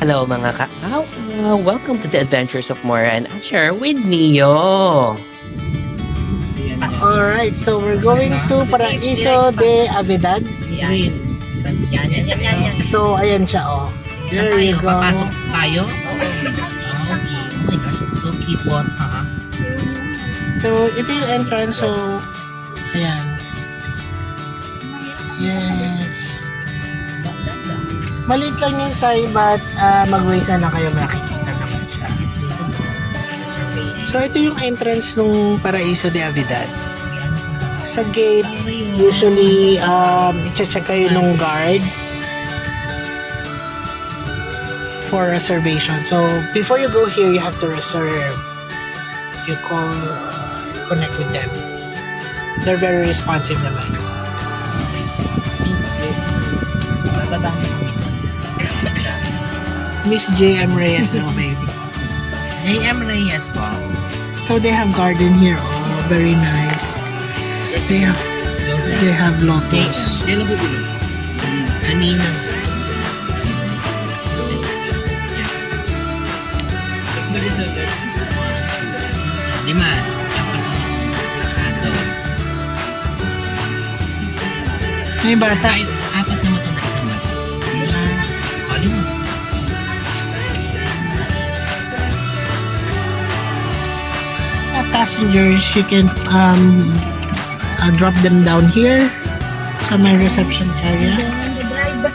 Hello mga ka-aw! Welcome to the Adventures of Mora and Asher with Neo! Alright, so we're going to Paraiso de Avedad. Yan. Yan. So, ayan siya, oh. Saan There you tayo? go. Papasok tayo? Okay. Oh my gosh, it's so cute, ha? So, ito yung entrance. So, ayan. Yes. Maliit lang yung side, but mag-ways na lang kayo makikita naman siya. It's reasonable. Reservation. So, ito yung entrance ng Paraiso de Avedad. Yan. Sa gate, usually, check kayo nung guard for reservation. So, before you go here, you have to reserve. You call, connect with them. They're very responsive naman. Miss J.M. Reyes, no, baby. J.M. Reyes po. So, they have garden here. Oh, very nice. They have lotus. Kanina. Lima. May bata. Apat na matanda isang bata. Lima. Passengers, you can drop them down here sa my reception area.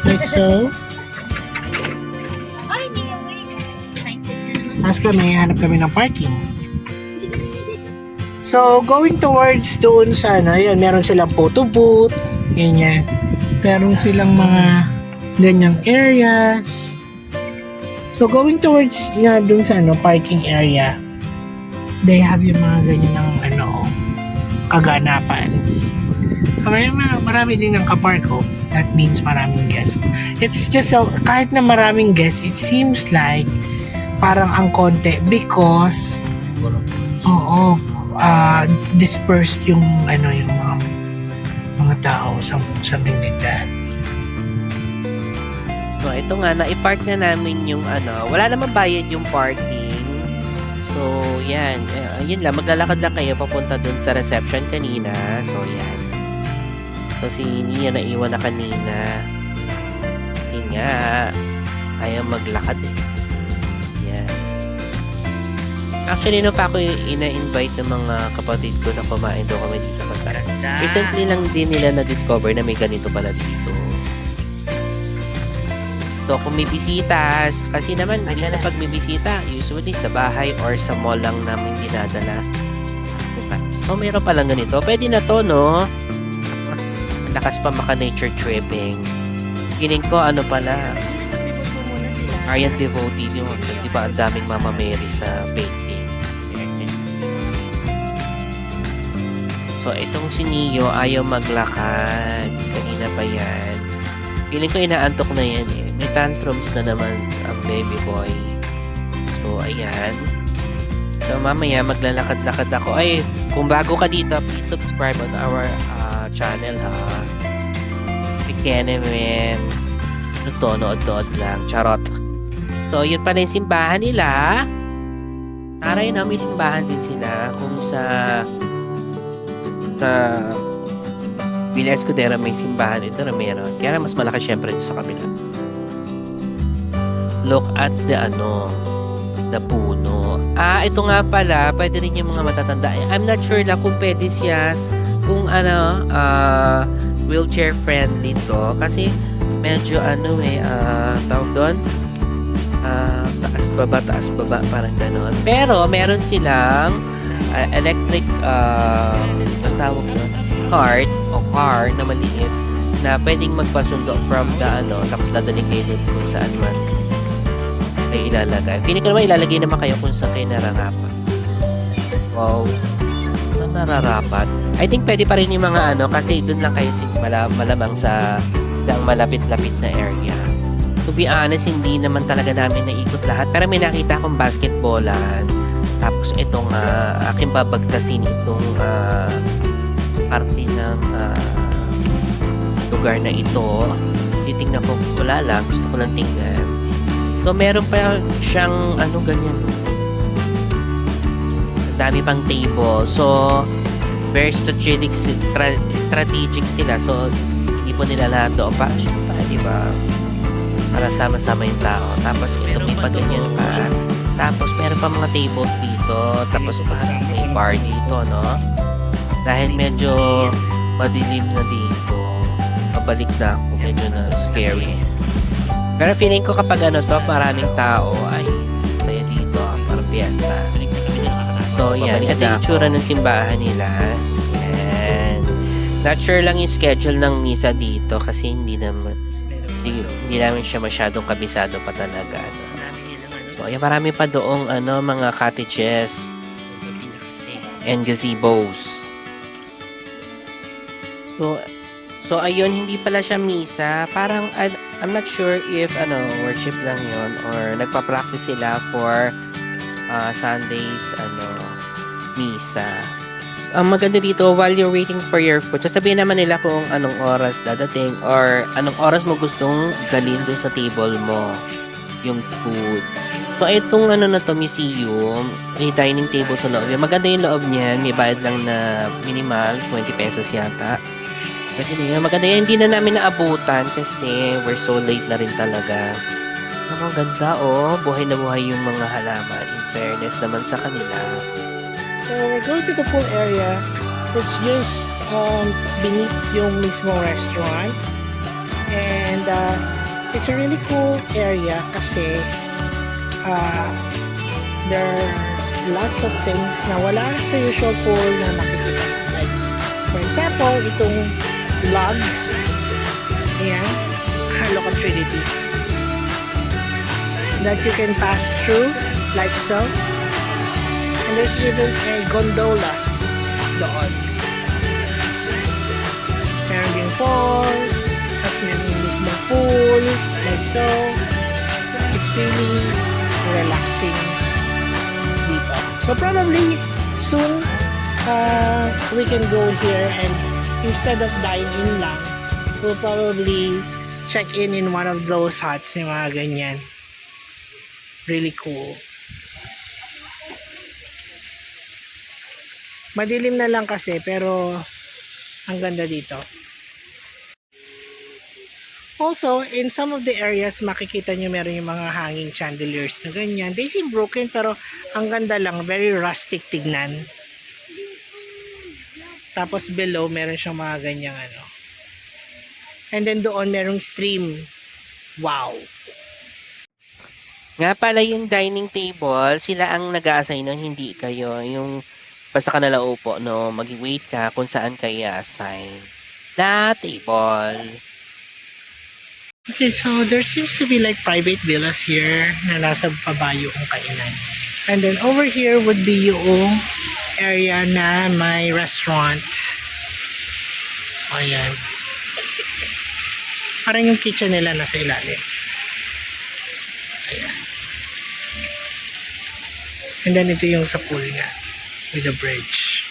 Like so. Tapos hanap kami ng parking. So, going towards doon sa yan, meron silang photo booth, ganyan. Meron silang mga ganyang areas. So, going towards doon sa parking area, they have yung mga ganyan ng kaganapan. Marami din ng kaparko. That means maraming guests. It's just so, kahit na maraming guests, it seems like parang ang konti because dispersed yung mga tao, something like that. So ito nga, na-park na namin yung wala naman bayad yung parking. So yan, yun lang, maglalakad lang kayo papunta dun sa reception kanina. So yan. So si Nia naiwan na kanina. Yun nga, ayaw maglakad eh. Yan. Actually, pa ako ina-invite ng mga kapatid ko na kumain daw kami dito. Recently lang din nila na-discover na may ganito pala dito. So, kung may bisita, kasi naman, minsan pag may bisita, usually sa bahay or sa mall lang namin dinadala. Diba? So, mayroon palang ganito. Pwede na to, no? Lakas pa maka-nature tripping. Feeling ko, pala, Aryan devotee yung, di ba, ang daming Mama Mary sa painting. So, itong si Neo ayaw maglakad. Kanina pa yan. Feeling ko inaantok na yan eh. May tantrums na naman ang baby boy. So, ayan. So, mamaya maglalakad-lakad ako. Ay, kung bago ka dito, please subscribe on our channel, ha. Pikenemen. Nood-nood lang. Charot. So, yun pala yung simbahan nila. Taray na, may simbahan din sila. Kung sa Villa Escudero may simbahan, ito na meron. Kaya mas malaki syempre ito sa kabila. Look at the puno. Ito nga pala, pwede rin yung mga matatanda. I'm not sure lang kung pwede siya, kung wheelchair friendly to. Kasi medyo tawag doon, taas baba, parang gano'n. Pero meron silang electric, ang tawag doon, cart o car na maliit na pwedeng magpasundo from the tapos dadalhin kayo doon kung saan man kayo ilalagay. Feeling ko naman ilalagay naman kayo kung saan kayo nararapat. Wow. Saan nararapat? I think pwede pa rin yung mga kasi doon lang kayo malamang sa malapit-lapit na area. To be honest, hindi naman talaga namin naikot lahat. Pero may nakita akong basketballan. Tapos ito nga, aking babagtasin itong parte ng lugar na ito. Titingnan ko, wala lang. Gusto ko lang tingnan. So, meron pa siyang ganyan. Ang dami pang table. So, very strategic sila. So, hindi po nila lahat doon pa. Di ba? Para sama-sama yung tao. Tapos, ito may pa ganyan pa. Tapos, meron pa mga tables dito. Tapos, may bar dito, no? Dahil medyo madilim na dito. Pabalik na ako. Medyo na scary. Pero feeling ko kapag maraming tao ay saya dito. Parang fiesta. So, yan. Ito yung tsura ng simbahan nila. Yan. Not sure lang yung schedule ng misa dito kasi hindi namin siya masyadong kabisado pa talaga. So, yan. Marami pa doong mga cottages and gazebos. So ayun, hindi pala siya misa. Parang, I'm not sure if, worship lang yon or nagpa-practice sila for Sundays, misa. Ang maganda dito, while you're waiting for your food, sasabihin naman nila kung anong oras dadating or anong oras mo gustong dalhin doon sa table mo, yung food. So, itong na to, museum, may dining table sa loob. Maganda yung loob niyan, may bayad lang na minimal, 20 pesos yata. Pwede na yun. Maganda yan. Hindi na namin naabutan kasi we're so late na rin talaga. Ang ganda, buhay na buhay yung mga halaman. In fairness naman sa kanila. So, we're going to the pool area. It's just beneath yung mismo restaurant. And it's a really cool area kasi there are lots of things na wala sa usual pool na makikita. Like, for example, itong log. Ayan. Local Trinity. That you can pass through like so. And there's even a gondola doon. Meron din falls. Tapos meron yung mismo pool. Like so. It's really relaxing dito. So probably soon we can go here and instead of dine-in lang, we'll probably check in one of those huts, yung mga ganyan. Really cool. Madilim na lang kasi, pero ang ganda dito. Also, in some of the areas, makikita nyo meron yung mga hanging chandeliers na ganyan. They seem broken, pero ang ganda lang. Very rustic tignan. Tapos below, meron siyang mga ganyang And then doon, merong stream. Wow! Nga pala yung dining table, sila ang nag-a-assign nun, hindi kayo. Yung basta ka nala upo, no? Mag-wait ka kung saan kayo assign na table. Okay, so there seems to be like private villas here na nasa pabayo ang kainan. And then over here would be yung area na may restaurant. So, ayan. Parang yung kitchen nila nasa ilalim. Ayan. And then ito yung sa pool nga. With the bridge.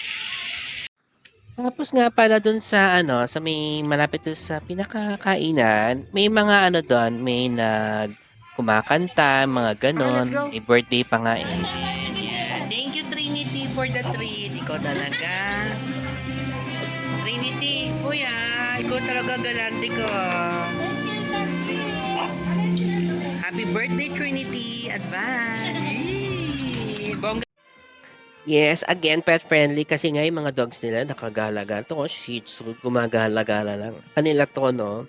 Tapos nga pala dun sa sa may malapit dun sa pinakakainan, may mga doon, may kumakanta, mga ganon. Okay, let's go. May birthday pa nga eh. Thank you, Trinity, for the treat. Ikaw talaga. Trinity, kuya, ikaw talaga galante ka. Happy birthday, Trinity. Advance. Bongga. Yes, again, pet friendly kasi nga yung mga dogs nila nakagalaga. Ito ko, Shih Tzu, gumagala-gala lang. Kanila to, no?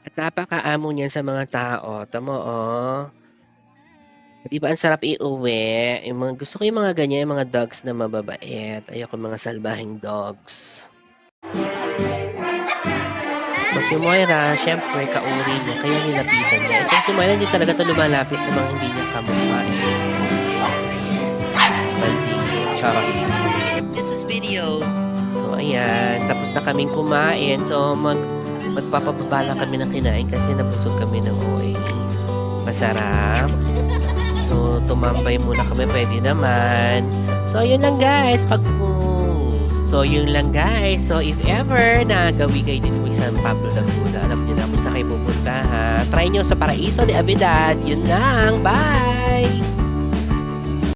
At napakaamo niyan sa mga tao. Tamo, Di ba ang sarap iuwi? Gusto ko yung mga ganyan, yung mga dogs na mababait. Ayoko mga salbahing dogs. So si Moira, syempre, kauri niya, kaya nilapitan niya. Ito si Moira, hindi talaga ito lumalapit sa mga hindi niya kamukha. Charot. This is video. So, ayan. Tapos na kaming kumain. So, magpapababa lang kami ng kinain kasi nabusog kami ng OA. Masarap. So, tumambay muna kami. Pwede naman. So, ayun lang guys. So, yun lang guys. So, if ever na gawin kayo dito sa San Pablo Laguna, alam nyo na kung saan kayo pupunta ha. Try nyo sa Paraiso de Avidad. Yun lang. Bye!